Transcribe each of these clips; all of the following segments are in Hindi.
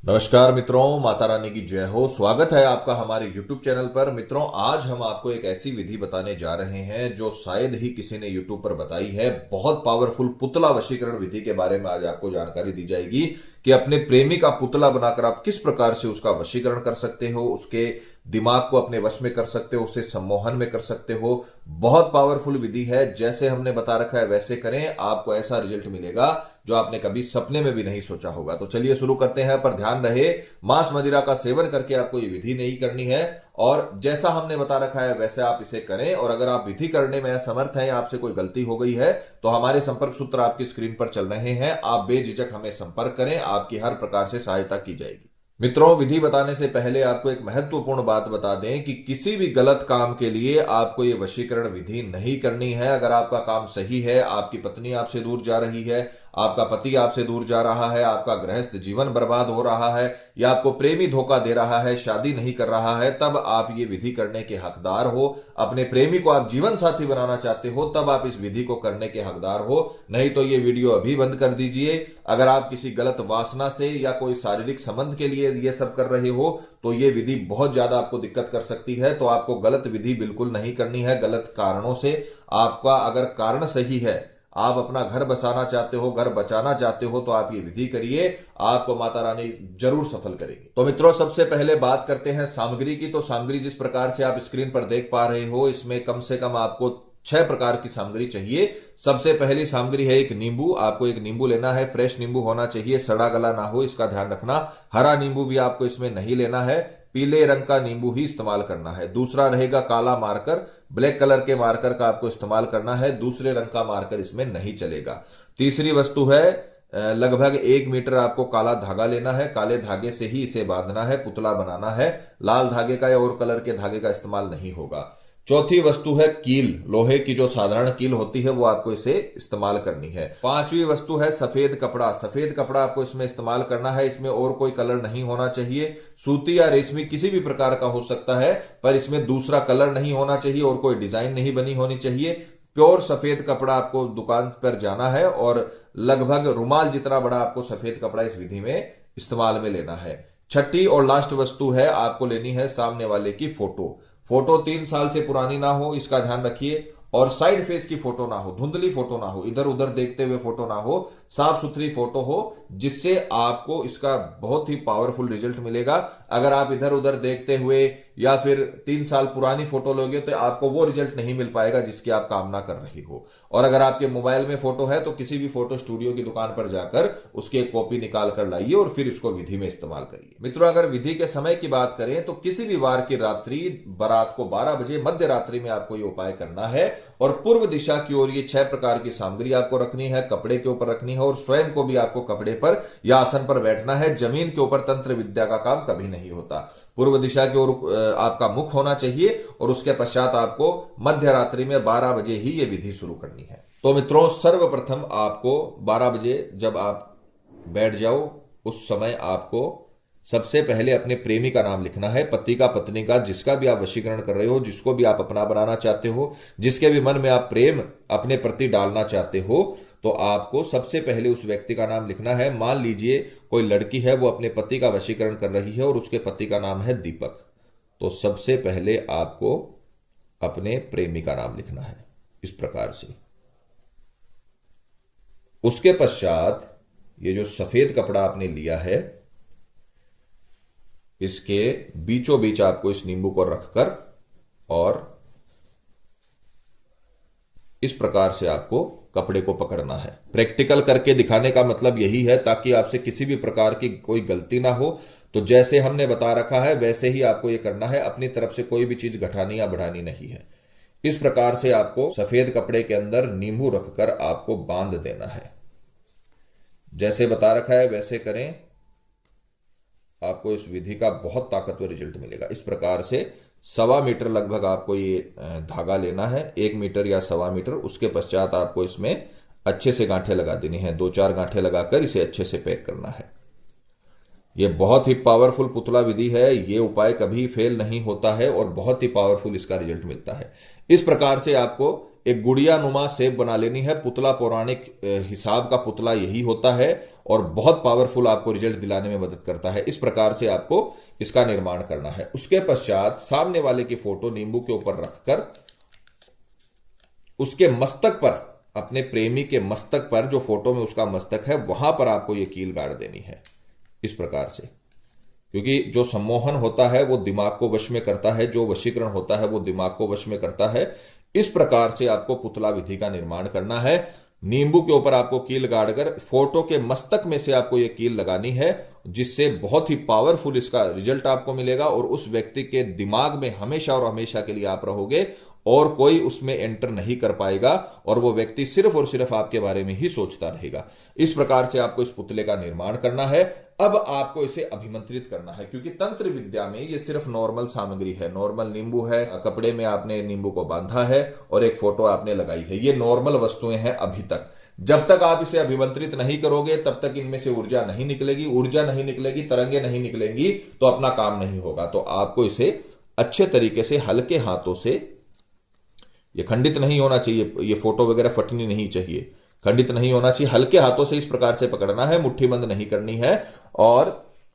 नमस्कार मित्रों, माता रानी की जय हो। स्वागत है आपका हमारे YouTube चैनल पर। मित्रों, आज हम आपको एक ऐसी विधि बताने जा रहे हैं जो शायद ही किसी ने YouTube पर बताई है। बहुत पावरफुल पुतला वशीकरण विधि के बारे में आज आपको जानकारी दी जाएगी कि अपने प्रेमी का पुतला बनाकर आप किस प्रकार से उसका वशीकरण कर सकते हो, उसके दिमाग को अपने वश में कर सकते हो, उसे सम्मोहन में कर सकते हो। बहुत पावरफुल विधि है। जैसे हमने बता रखा है वैसे करें, आपको ऐसा रिजल्ट मिलेगा जो आपने कभी सपने में भी नहीं सोचा होगा। तो चलिए शुरू करते हैं, पर ध्यान रहे मांस मदिरा का सेवन करके आपको ये विधि नहीं करनी है और जैसा हमने बता रखा है वैसे आप इसे करें। और अगर आप विधि करने में असमर्थ हैं, आपसे कोई गलती हो गई है, तो हमारे संपर्क सूत्र आपकी स्क्रीन पर चल रहे हैं। आप बेझिझक हमें संपर्क करें, आपकी हर प्रकार से सहायता की जाएगी। मित्रों, विधि बताने से पहले आपको एक महत्वपूर्ण बात बता दें कि किसी भी गलत काम के लिए आपको ये वशीकरण विधि नहीं करनी है। अगर आपका काम सही है, आपकी पत्नी आपसे दूर जा रही है, आपका पति आपसे दूर जा रहा है, आपका गृहस्थ जीवन बर्बाद हो रहा है, या आपको प्रेमी धोखा दे रहा है, शादी नहीं कर रहा है, तब आप ये विधि करने के हकदार हो। अपने प्रेमी को आप जीवन साथी बनाना चाहते हो, तब आप इस विधि को करने के हकदार हो। नहीं तो ये वीडियो अभी बंद कर दीजिए। अगर आप किसी गलत वासना से या कोई शारीरिक संबंध के लिए ये सब कर रहे हो, तो ये विधि बहुत ज्यादा आपको दिक्कत कर सकती है। तो आपको गलत विधि बिल्कुल नहीं करनी है, गलत कारणों से। आपका अगर कारण सही है, आप अपना घर बसाना चाहते हो, घर बचाना चाहते हो, तो आप ये विधि करिए, आपको माता रानी जरूर सफल करेगी। तो मित्रों, सबसे पहले बात करते हैं सामग्री की। तो सामग्री जिस प्रकार से आप स्क्रीन पर देख पा रहे हो, इसमें कम से कम आपको 6 प्रकार की सामग्री चाहिए। सबसे पहली सामग्री है एक नींबू। आपको एक नींबू लेना है, फ्रेश नींबू होना चाहिए, सड़ा गला ना हो, इसका ध्यान रखना। हरा नींबू भी आपको इसमें नहीं लेना है, पीले रंग का नींबू ही इस्तेमाल करना है। दूसरा रहेगा काला मार्कर, ब्लैक कलर के मार्कर का आपको इस्तेमाल करना है, दूसरे रंग का मार्कर इसमें नहीं चलेगा। तीसरी वस्तु है लगभग 1 मीटर आपको काला धागा लेना है। काले धागे से ही इसे बांधना है, पुतला बनाना है। लाल धागे का या और कलर के धागे का इस्तेमाल नहीं होगा। चौथी वस्तु है कील। लोहे की जो साधारण कील होती है वो आपको इसे इस्तेमाल करनी है। पांचवी वस्तु है सफेद कपड़ा। सफेद कपड़ा आपको इसमें इस्तेमाल करना है। इसमें और कोई कलर नहीं होना चाहिए। सूती या रेशमी किसी भी प्रकार का हो सकता है, पर इसमें दूसरा कलर नहीं होना चाहिए और कोई डिजाइन नहीं बनी होनी चाहिए। प्योर सफेद कपड़ा आपको दुकान पर जाना है और लगभग रुमाल जितना बड़ा आपको सफेद कपड़ा इस विधि में इस्तेमाल में लेना है। छठी और लास्ट वस्तु है, आपको लेनी है सामने वाले की फोटो। फोटो 3 साल से पुरानी ना हो, इसका ध्यान रखिए। और साइड फेस की फोटो ना हो, धुंधली फोटो ना हो, इधर उधर देखते हुए फोटो ना हो, साफ सुथरी फोटो हो, जिससे आपको इसका बहुत ही पावरफुल रिजल्ट मिलेगा। अगर आप इधर उधर देखते हुए या फिर 3 साल पुरानी फोटो लोगे तो आपको वो रिजल्ट नहीं मिल पाएगा जिसकी आप कामना कर रही हो। और अगर आपके मोबाइल में फोटो है तो किसी भी फोटो स्टूडियो की दुकान पर जाकर उसकी एक कॉपी निकाल कर लाइए और फिर इसको विधि में इस्तेमाल करिए। मित्रों, अगर विधि के समय की बात करें तो किसी भी वार की रात्रि बारात को 12 बजे मध्य रात्रि में आपको ये उपाय करना है। और पूर्व दिशा की ओर ये 6 प्रकार की सामग्री आपको रखनी है, कपड़े के ऊपर रखनी है और स्वयं को भी आपको कपड़े पर या आसन पर बैठना है। जमीन के ऊपर तंत्र विद्या का काम कभी नहीं होता। पूर्व दिशा की ओर आपका मुख होना चाहिए और उसके पश्चात आपको मध्य रात्रि में 12 बजे ही ये विधि शुरू करनी है। तो मित्रों, सर्वप्रथम आपको 12 बजे जब आप बैठ जाओ, उस समय आपको सबसे पहले अपने प्रेमी का नाम लिखना है। पति का, पत्नी का, जिसका भी आप वशीकरण कर रहे हो, जिसको भी आप अपना बनाना चाहते हो, जिसके भी मन में आप प्रेम अपने प्रति डालना चाहते हो, तो आपको सबसे पहले उस व्यक्ति का नाम लिखना है। मान लीजिए कोई लड़की है, वो अपने पति का वशीकरण कर रही है और उसके पति का नाम है दीपक, तो सबसे पहले आपको अपने प्रेमी का नाम लिखना है इस प्रकार से। उसके पश्चात ये जो सफेद कपड़ा आपने लिया है, इसके बीचों बीच आपको इस नींबू को रखकर और इस प्रकार से आपको कपड़े को पकड़ना है। प्रैक्टिकल करके दिखाने का मतलब यही है ताकि आपसे किसी भी प्रकार की कोई गलती ना हो। तो जैसे हमने बता रखा है वैसे ही आपको यह करना है, अपनी तरफ से कोई भी चीज घटानी या बढ़ानी नहीं है। इस प्रकार से आपको सफेद कपड़े के अंदर नींबू रखकर आपको बांध देना है। जैसे बता रखा है वैसे करें, आपको इस विधि का बहुत ताकतवर रिजल्ट मिलेगा। इस प्रकार से 1.25 मीटर लगभग आपको ये धागा लेना है, 1 मीटर या 1.25 मीटर। उसके पश्चात आपको इसमें अच्छे से गांठें लगा देनी है। 2-4 गांठें लगाकर इसे अच्छे से पैक करना है। ये बहुत ही पावरफुल पुतला विधि है। ये उपाय कभी फेल नहीं होता है और बहुत ही पावरफुल इसका रिजल्ट मिलता है। इस प्रकार से आपको एक गुड़िया नुमा शेप बना लेनी है। पुतला पौराणिक हिसाब का पुतला यही होता है और बहुत पावरफुल आपको रिजल्ट दिलाने में मदद करता है। इस प्रकार से आपको इसका निर्माण करना है। उसके पश्चात सामने वाले की फोटो नींबू के ऊपर रखकर उसके मस्तक पर, अपने प्रेमी के मस्तक पर, जो फोटो में उसका मस्तक है वहां पर आपको यह कील गाड़ देनी है इस प्रकार से। क्योंकि जो सम्मोहन होता है वो दिमाग को वश में करता है, जो वशीकरण होता है वो दिमाग को वश में करता है। इस प्रकार से आपको पुतला विधि का निर्माण करना है। नींबू के ऊपर आपको कील गाड़कर फोटो के मस्तक में से आपको ये कील लगानी है, जिससे बहुत ही पावरफुल इसका रिजल्ट आपको मिलेगा और उस व्यक्ति के दिमाग में हमेशा और हमेशा के लिए आप रहोगे और कोई उसमें एंटर नहीं कर पाएगा और वो व्यक्ति सिर्फ और सिर्फ आपके बारे में ही सोचता रहेगा। इस प्रकार से आपको इस पुतले का निर्माण करना है। अब आपको इसे अभिमंत्रित करना है, क्योंकि तंत्र विद्या में ये सिर्फ नॉर्मल सामग्री है। नॉर्मल नींबू है, कपड़े में आपने नींबू को बांधा है और एक फोटो आपने लगाई है। ये नॉर्मल वस्तुएं हैं अभी तक। जब तक आप इसे अभिमंत्रित नहीं करोगे तब तक इनमें से ऊर्जा नहीं निकलेगी। ऊर्जा नहीं निकलेगी, तरंगे नहीं निकलेंगी तो अपना काम नहीं होगा। तो आपको इसे अच्छे तरीके से हल्के हाथों से, ये खंडित नहीं होना चाहिए, ये फोटो वगैरह फटनी नहीं चाहिए, खंडित नहीं होना चाहिए, हल्के हाथों से इस प्रकार से पकड़ना है, मुट्ठी बंद नहीं करनी है और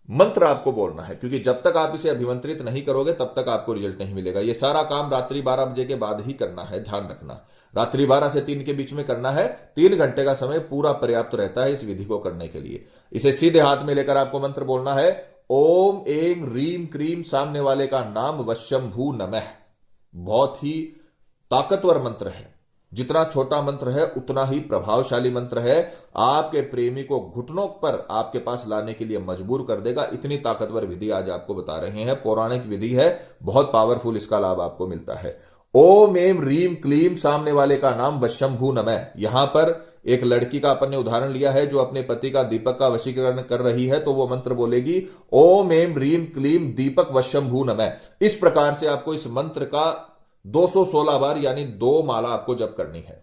मंत्र आपको बोलना है। क्योंकि जब तक आप इसे अभिमंत्रित नहीं करोगे तब तक आपको रिजल्ट नहीं मिलेगा। ये सारा काम रात्रि 12 बजे के बाद ही करना है, ध्यान रखना। रात्रि 12 से 3 के बीच में करना है। 3 घंटे का समय पूरा पर्याप्त रहता है इस विधि को करने के लिए। इसे सीधे हाथ में लेकर आपको मंत्र बोलना है, ओम ऐं ह्रीं क्रीं, सामने वाले का नाम वशंभु नमः। बहुत ही ताकतवर मंत्र है। जितना छोटा मंत्र है उतना ही प्रभावशाली मंत्र है। आपके प्रेमी को घुटनों पर आपके पास लाने के लिए मजबूर कर देगा। इतनी ताकतवर विधि आज आपको बता रहे हैं। पौराणिक विधि है, बहुत पावरफुल इसका लाभ आपको मिलता है। ओम ऐं ह्रीं क्लीं, सामने वाले का नाम वशंभु नमः। यहां पर एक लड़की का अपन ने उदाहरण लिया है जो अपने पति का दीपक का वशीकरण कर रही है, तो वो मंत्र बोलेगी ओम ऐं ह्रीं क्लीं दीपक वशंभु नमः। इस प्रकार से आपको इस मंत्र का 216 बार यानी 2 माला आपको जप करनी है।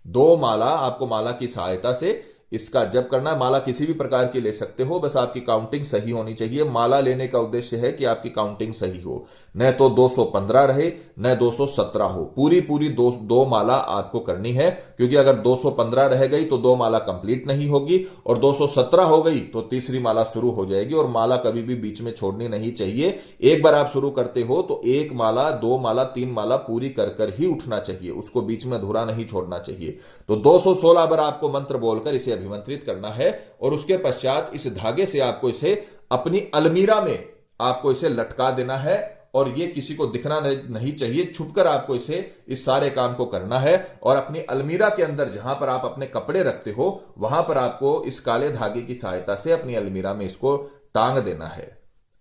2 माला आपको माला की सहायता से इसका जप करना है। माला किसी भी प्रकार की ले सकते हो, बस आपकी काउंटिंग सही होनी चाहिए। माला लेने का उद्देश्य है कि आपकी काउंटिंग सही हो, न तो 215 रहे न 217 हो। पूरी पूरी दो माला आपको करनी है, क्योंकि अगर 215 रह गई तो 2 माला कंप्लीट नहीं होगी और 217 हो गई तो तीसरी माला शुरू हो जाएगी। और माला कभी भी बीच में छोड़नी नहीं चाहिए। एक बार आप शुरू करते हो तो 1 माला 2 माला 3 माला पूरी कर ही उठना चाहिए, उसको बीच में अधूरा नहीं छोड़ना चाहिए। तो 216 बार आपको मंत्र बोलकर इसे अभिमंत्रित करना है और उसके पश्चात इस धागे से आपको इसे अपनी अलमीरा में आपको इसे लटका देना है और ये किसी को दिखना नहीं चाहिए। छुपकर आपको इसे इस सारे काम को करना है और अपनी अलमीरा के अंदर जहां पर आप अपने कपड़े रखते हो वहां पर आपको इस काले धागे की सहायता से अपनी अलमीरा में इसको टांग देना है।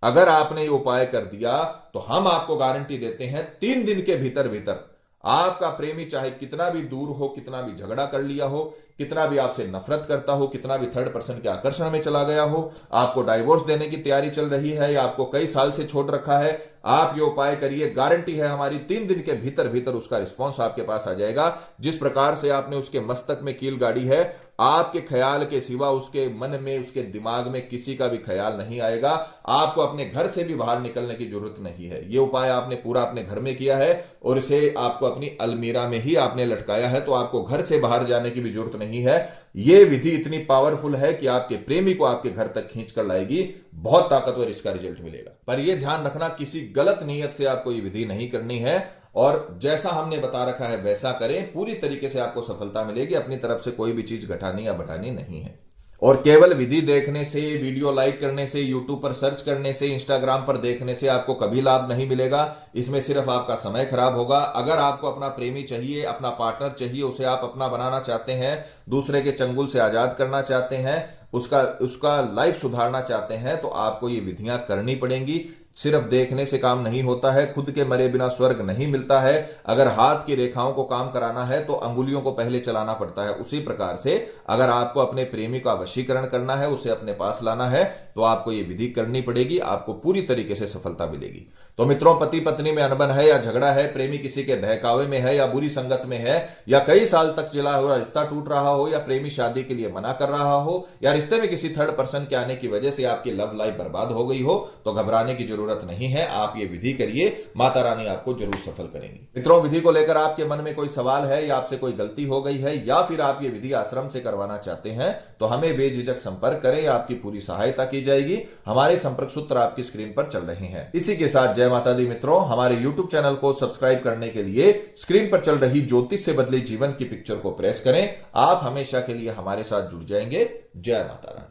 अगर आपने ये उपाय कर दिया तो हम आपको गारंटी देते हैं 3 दिन के भीतर भीतर आपका प्रेमी चाहे कितना भी दूर हो, कितना भी झगड़ा कर लिया हो, कितना भी आपसे नफरत करता हो, कितना भी थर्ड पर्सन के आकर्षण में चला गया हो, आपको डाइवोर्स देने की तैयारी चल रही है या आपको कई साल से छोड़ रखा है, आप ये उपाय करिए, गारंटी है हमारी 3 दिन के भीतर भीतर उसका रिस्पॉन्स आपके पास आ जाएगा। जिस प्रकार से आपने उसके मस्तक में कील गाड़ी है, आपके ख्याल के सिवा उसके मन में, उसके दिमाग में किसी का भी ख्याल नहीं आएगा। आपको अपने घर से भी बाहर निकलने की जरूरत नहीं है। ये उपाय आपने पूरा अपने घर में किया है और इसे आपको अपनी अलमीरा में ही आपने लटकाया है, तो आपको घर से बाहर जाने की भी जरूरत नहीं है। यह विधि इतनी पावरफुल है कि आपके प्रेमी को आपके घर तक खींच कर लाएगी। बहुत ताकतवर इसका रिजल्ट मिलेगा। पर यह ध्यान रखना, किसी गलत नीयत से आपको यह विधि नहीं करनी है और जैसा हमने बता रखा है वैसा करें, पूरी तरीके से आपको सफलता मिलेगी। अपनी तरफ से कोई भी चीज घटानी या बढ़ानी नहीं है। और केवल विधि देखने से, वीडियो लाइक करने से, यूट्यूब पर सर्च करने से, इंस्टाग्राम पर देखने से आपको कभी लाभ नहीं मिलेगा। इसमें सिर्फ आपका समय खराब होगा। अगर आपको अपना प्रेमी चाहिए, अपना पार्टनर चाहिए, उसे आप अपना बनाना चाहते हैं, दूसरे के चंगुल से आजाद करना चाहते हैं, उसका लाइफ सुधारना चाहते हैं, तो आपको ये विधियां करनी पड़ेंगी। सिर्फ देखने से काम नहीं होता है, खुद के मरे बिना स्वर्ग नहीं मिलता है। अगर हाथ की रेखाओं को काम कराना है तो अंगुलियों को पहले चलाना पड़ता है। उसी प्रकार से अगर आपको अपने प्रेमी का वशीकरण करना है, उसे अपने पास लाना है, तो आपको यह विधि करनी पड़ेगी, आपको पूरी तरीके से सफलता मिलेगी। तो मित्रों, पति पत्नी में अनबन है या झगड़ा है, प्रेमी किसी के बहकावे में है या बुरी संगत में है, या कई साल तक चला हुआ रिश्ता टूट रहा हो, या प्रेमी शादी के लिए मना कर रहा हो, या रिश्ते में किसी थर्ड पर्सन के आने की वजह से आपकी लव लाइफ बर्बाद हो गई हो, तो घबराने की जरूरत नहीं है। आप ये विधि करिए, माता रानी आपको जरूर सफल करेंगी। मित्रों, विधि को लेकर आपके मन में कोई सवाल है या आपसे कोई गलती हो गई है, या फिर आप ये विधि आश्रम से करवाना चाहते हैं, तो हमें बेझिझक संपर्क करें, आपकी पूरी सहायता की जाएगी। हमारे संपर्क सूत्र आपकी स्क्रीन पर चल रहे हैं। इसी के साथ जय माता दी मित्रों, हमारे YouTube चैनल को सब्सक्राइब करने के लिए स्क्रीन पर चल रही ज्योतिष से बदले जीवन की पिक्चर को प्रेस करें। आप हमेशा के लिए हमारे साथ जुड़ जाएंगे। जय माता रानी।